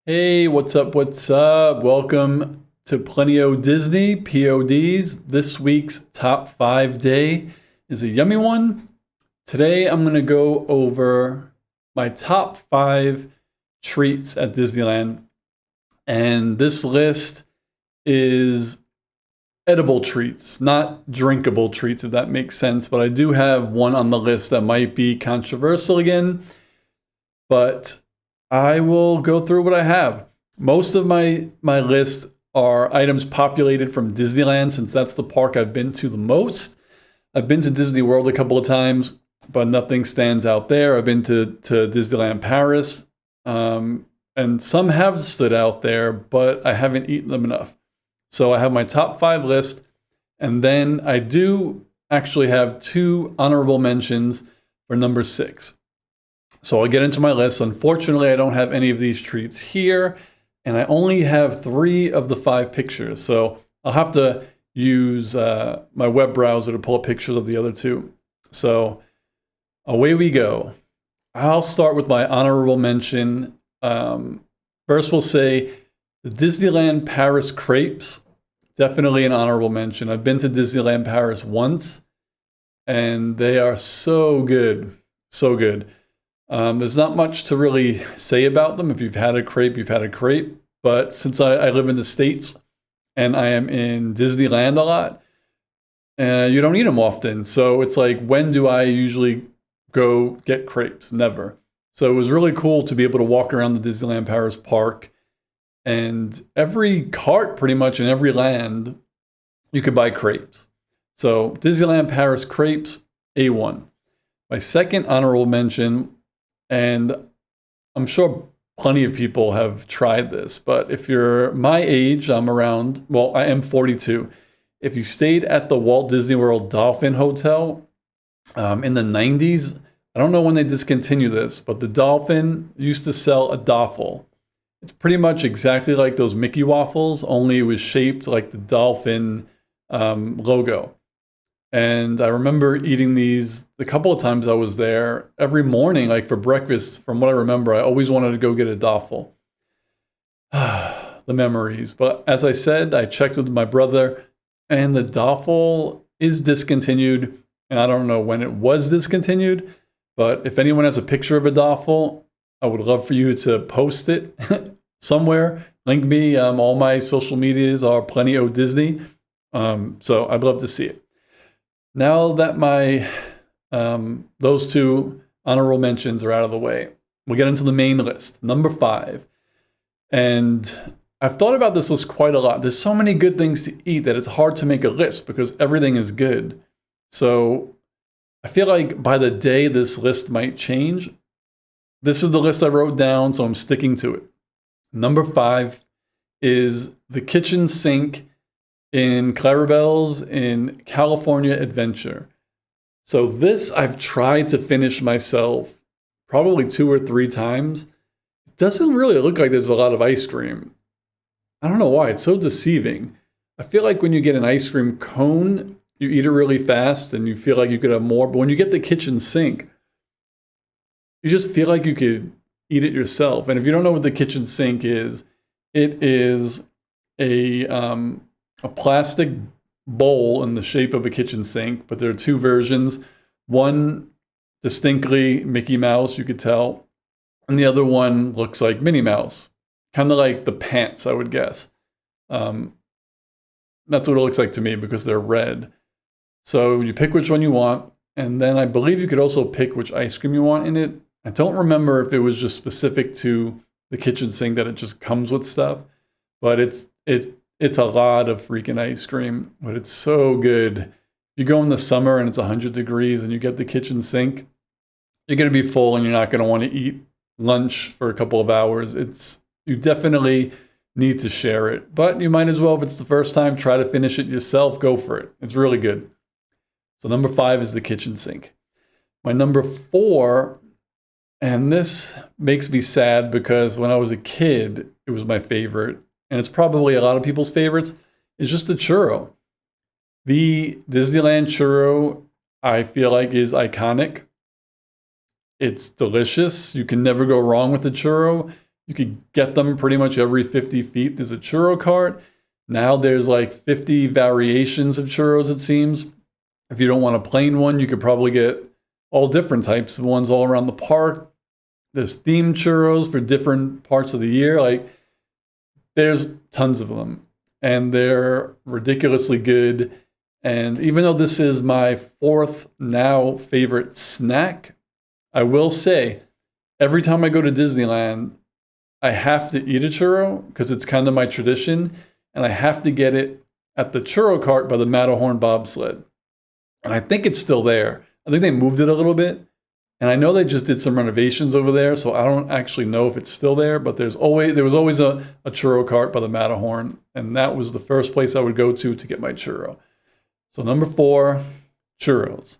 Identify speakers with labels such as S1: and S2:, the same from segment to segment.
S1: Hey, what's up? What's up? Welcome to Plenty O Disney PODs. This week's top 5 day is a yummy one. Today I'm going to go over my top 5 treats at Disneyland. And this list is edible treats, not drinkable treats, if that makes sense. But I do have one on the list that might be controversial again. But I will go through what I have. Most of my list are items populated from Disneyland, since that's the park I've been to the most. I've been to Disney World a couple of times, but nothing stands out there. I've been to Disneyland Paris, and some have stood out there, but I haven't eaten them enough. So I have my top 5 list, and then I do actually have 2 honorable mentions for number 6. So I'll get into my list. Unfortunately, I don't have any of these treats here, and I only have 3 of the 5 pictures. So I'll have to use my web browser to pull up pictures of the other 2. So away we go. I'll start with my honorable mention. First, we'll say the Disneyland Paris crepes. Definitely an honorable mention. I've been to Disneyland Paris once, and they are so good. So good. There's not much to really say about them. If you've had a crepe, you've had a crepe. But since I live in the States and I am in Disneyland a lot, you don't eat them often. So it's like, when do I usually go get crepes? Never. So it was really cool to be able to walk around the Disneyland Paris park, and every cart pretty much in every land, you could buy crepes. So Disneyland Paris crepes, A1. My second honorable mention, and I'm sure plenty of people have tried this, but if you're my age, I am 42. If you stayed at the Walt Disney World Dolphin Hotel in the 90s, I don't know when they discontinued this, but the Dolphin used to sell a Doffle. It's pretty much exactly like those Mickey waffles, only it was shaped like the Dolphin logo. And I remember eating these the couple of times I was there. Every morning, like for breakfast, from what I remember, I always wanted to go get a Doffle. The memories. But as I said, I checked with my brother, and the Doffle is discontinued. And I don't know when it was discontinued, but if anyone has a picture of a Doffle, I would love for you to post it somewhere. Link me. All my social medias are Plenty O Disney. So I'd love to see it. Now that my those 2 honorable mentions are out of the way, we'll get into the main list. Number 5. And I've thought about this list quite a lot. There's so many good things to eat that it's hard to make a list because everything is good. So I feel like by the day this list might change. This is the list I wrote down, so I'm sticking to it. Number 5 is the kitchen sink in Clarabelle's in California Adventure. So this I've tried to finish myself probably 2 or 3 times. It doesn't really look like there's a lot of ice cream. I don't know why, it's so deceiving. I feel like when you get an ice cream cone, you eat it really fast and you feel like you could have more. But when you get the kitchen sink, you just feel like you could eat it yourself. And if you don't know what the kitchen sink is, it is a plastic bowl in the shape of a kitchen sink, but there are 2 versions. One distinctly Mickey Mouse, you could tell, and the other one looks like Minnie Mouse, kind of like the pants, I would guess. That's what it looks like to me because they're red. So you pick which one you want, and then I believe you could also pick which ice cream you want in it. I don't remember if it was just specific to the kitchen sink that it just comes with stuff, but it's a lot of freaking ice cream, but it's so good. You go in the summer and it's 100 degrees and you get the kitchen sink, you're going to be full and you're not going to want to eat lunch for a couple of hours. You definitely need to share it, but you might as well, if it's the first time, try to finish it yourself. Go for it. It's really good. So number 5 is the kitchen sink. My number 4, and this makes me sad because when I was a kid, it was my favorite, and it's probably a lot of people's favorites, is just the churro. The Disneyland churro, I feel like, is iconic. It's delicious. You can never go wrong with the churro. You could get them pretty much every 50 feet. There's a churro cart. Now there's like 50 variations of churros, it seems. If you don't want a plain one, you could probably get all different types of ones all around the park. There's themed churros for different parts of the year. Like, there's tons of them, and they're ridiculously good. And even though this is my fourth now favorite snack, I will say every time I go to Disneyland, I have to eat a churro because it's kind of my tradition, and I have to get it at the churro cart by the Matterhorn bobsled. And I think it's still there. I think they moved it a little bit. And I know they just did some renovations over there, so I don't actually know if it's still there, but there was always a churro cart by the Matterhorn, and that was the first place I would go to get my churro. So number 4, churros.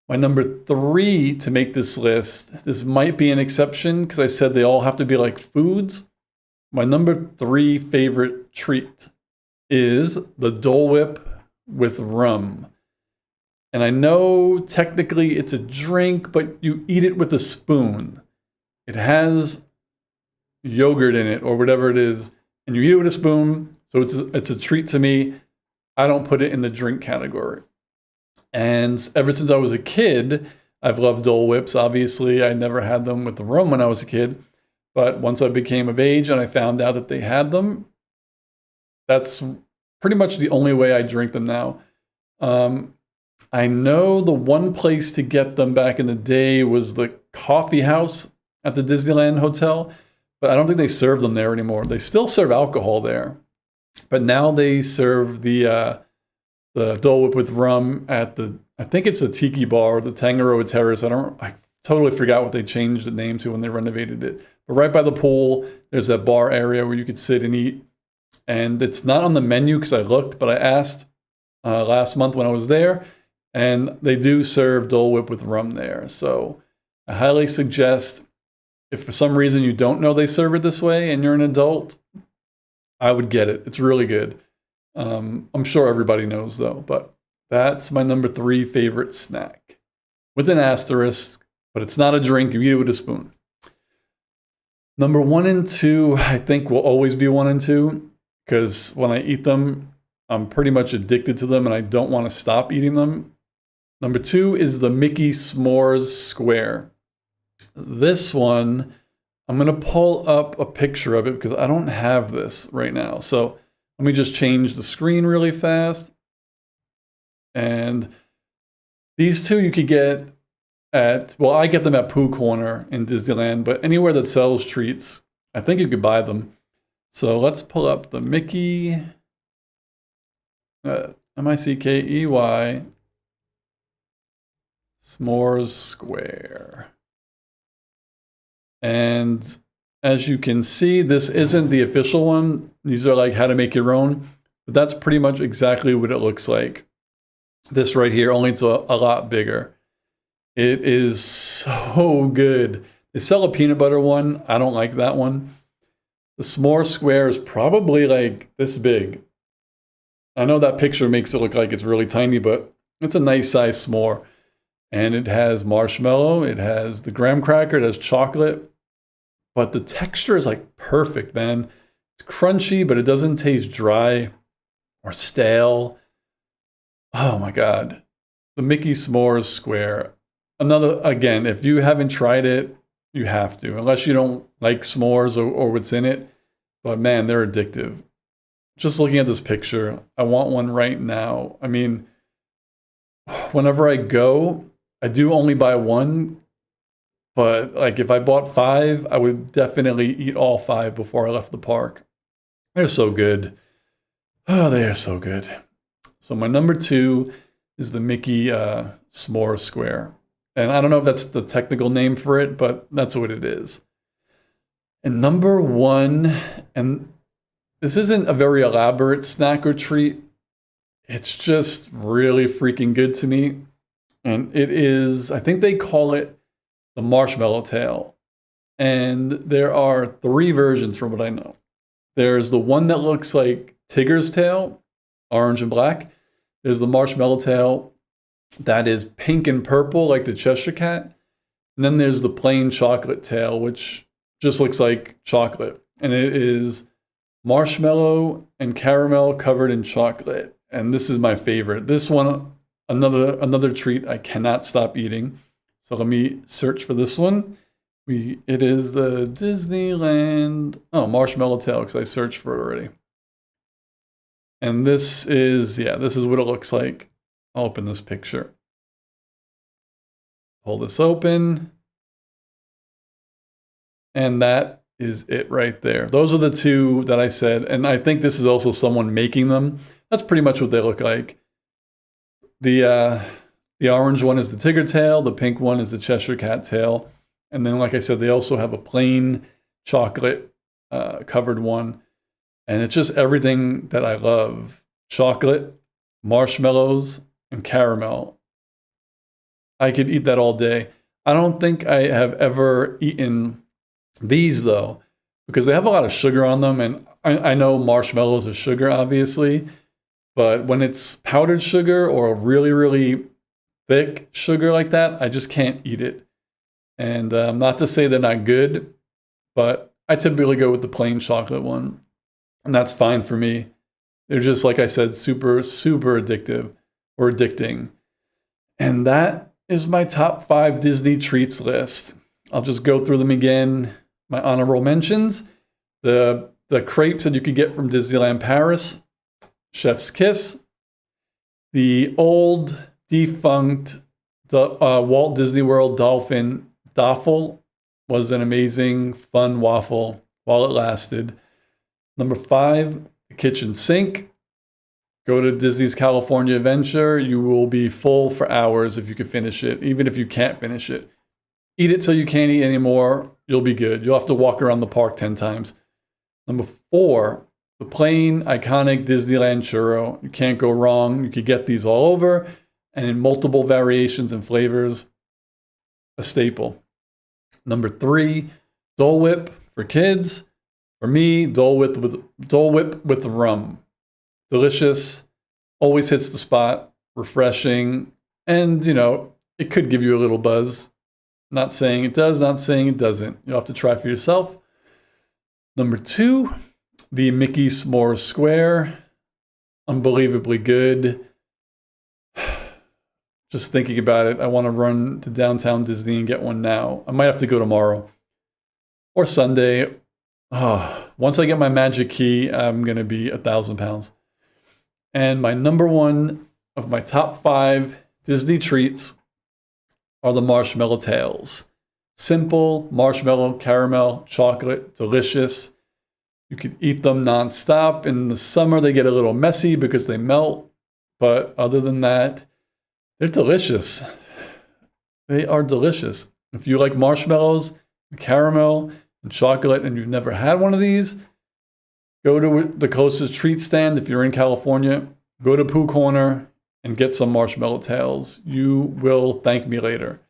S1: My number 3 to make this list, this might be an exception because I said they all have to be like foods. My number 3 favorite treat is the Dole Whip with rum. And I know technically it's a drink, but you eat it with a spoon. It has yogurt in it or whatever it is, and you eat it with a spoon, so it's a treat to me. I don't put it in the drink category. And ever since I was a kid, I've loved Dole Whips. Obviously, I never had them with the rum when I was a kid, but once I became of age and I found out that they had them, that's pretty much the only way I drink them now. I know the one place to get them back in the day was the coffee house at the Disneyland Hotel, but I don't think they serve them there anymore. They still serve alcohol there, but now they serve the Dole Whip with rum at I think it's the Tiki Bar, the Tangaroa Terrace. I totally forgot what they changed the name to when they renovated it. But right by the pool, there's that bar area where you could sit and eat. And it's not on the menu because I looked, but I asked last month when I was there, and they do serve Dole Whip with rum there. So I highly suggest, if for some reason you don't know they serve it this way and you're an adult, I would get it. It's really good. I'm sure everybody knows though, but that's my number 3 favorite snack. With an asterisk, but it's not a drink. You eat it with a spoon. Number 1 and 2, I think will always be 1 and 2, because when I eat them, I'm pretty much addicted to them and I don't want to stop eating them. Number 2 is the Mickey S'mores Square. This one, I'm going to pull up a picture of it because I don't have this right now. So let me just change the screen really fast. And these two you could get I get them at Pooh Corner in Disneyland, but anywhere that sells treats, I think you could buy them. So let's pull up the Mickey, M-I-C-K-E-Y, S'mores Square. And as you can see, this isn't the official one. These are like how to make your own, but that's pretty much exactly what it looks like. This right here, only it's a lot bigger. It is so good. They sell a peanut butter one. I don't like that one. The S'mores Square is probably like this big. I know that picture makes it look like it's really tiny, but it's a nice size s'more. And it has marshmallow, it has the graham cracker, it has chocolate. But the texture is like perfect, man. It's crunchy, but it doesn't taste dry or stale. Oh my God. The Mickey S'mores Square. Again, if you haven't tried it, you have to, unless you don't like s'mores or what's in it. But man, they're addictive. Just looking at this picture, I want one right now. I mean, whenever I go, I do only buy one. But like if I bought 5, I would definitely eat all 5 before I left the park. They're so good. Oh, they are so good. So my number 2 is the Mickey S'mores Square. And I don't know if that's the technical name for it, but that's what it is. And number 1, and this isn't a very elaborate snack or treat. It's just really freaking good to me. And it is, I think they call it the Marshmallow Tail. And there are 3 versions from what I know. There's the one that looks like Tigger's tail, orange and black. There's the Marshmallow Tail that is pink and purple like the Cheshire Cat. And then there's the plain chocolate tail, which just looks like chocolate. And it is marshmallow and caramel covered in chocolate. And this is my favorite. This one, another treat I cannot stop eating. So let me search for this one. It is the Disneyland, Marshmallow Tail, because I searched for it already. And this is what it looks like. I'll open this picture. Pull this open. And that is it right there. Those are the two that I said. And I think this is also someone making them. That's pretty much what they look like. The orange one is the Tigger tail. The pink one is the Cheshire Cat tail. And then, like I said, they also have a plain chocolate covered one. And it's just everything that I love. Chocolate, marshmallows, and caramel. I could eat that all day. I don't think I have ever eaten these, though, because they have a lot of sugar on them. And I know marshmallows are sugar, obviously. But when it's powdered sugar or really, really thick sugar like that, I just can't eat it. And not to say they're not good, but I typically go with the plain chocolate one. And that's fine for me. They're just, like I said, super, super addictive or addicting. And that is my top 5 Disney treats list. I'll just go through them again. My honorable mentions, the crepes that you could get from Disneyland Paris, Chef's Kiss, the old defunct Walt Disney World Dolphin Doffel was an amazing, fun waffle while it lasted. Number 5, the kitchen sink. Go to Disney's California Adventure. You will be full for hours if you can finish it, even if you can't finish it. Eat it till you can't eat anymore. You'll be good. You'll have to walk around the park 10 times. Number 4, the plain, iconic Disneyland churro. You can't go wrong. You could get these all over and in multiple variations and flavors. A staple. Number 3, Dole Whip for kids. For me, Dole Whip with rum. Delicious. Always hits the spot. Refreshing. And, it could give you a little buzz. Not saying it does, not saying it doesn't. You'll have to try for yourself. Number 2, the Mickey S'mores Square. Unbelievably good. Just thinking about it, I want to run to downtown Disney and get one now. I might have to go tomorrow or Sunday. Once I get my magic key, I'm going to be 1,000 pounds. And my number 1 of my top 5 Disney treats are the Marshmallow Tails. Simple, marshmallow, caramel, chocolate, delicious. You could eat them nonstop. In the summer, they get a little messy because they melt. But other than that, they're delicious. They are delicious. If you like marshmallows, caramel, and chocolate, and you've never had one of these, go to the closest treat stand. If you're in California, go to Pooh Corner and get some Marshmallow Tails. You will thank me later.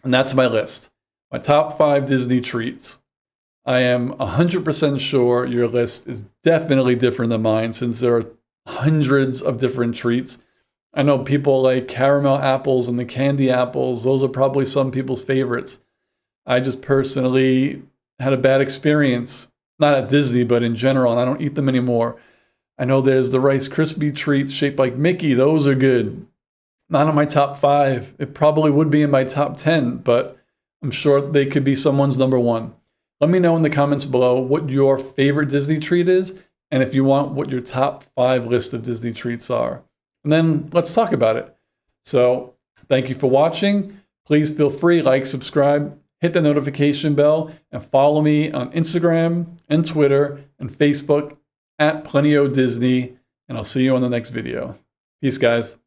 S1: And that's my list. My top 5 Disney treats. I am 100% sure your list is definitely different than mine, since there are hundreds of different treats. I know people like caramel apples and the candy apples. Those are probably some people's favorites. I just personally had a bad experience, not at Disney, but in general, and I don't eat them anymore. I know there's the Rice Krispie treats shaped like Mickey. Those are good. Not in my top 5. It probably would be in my top 10, but I'm sure they could be someone's number 1. Let me know in the comments below what your favorite Disney treat is, and if you want what your top 5 list of Disney treats are. And then let's talk about it. So thank you for watching. Please feel free, like, subscribe, hit the notification bell, and follow me on Instagram and Twitter and Facebook at PlentyODisney. And I'll see you on the next video. Peace, guys.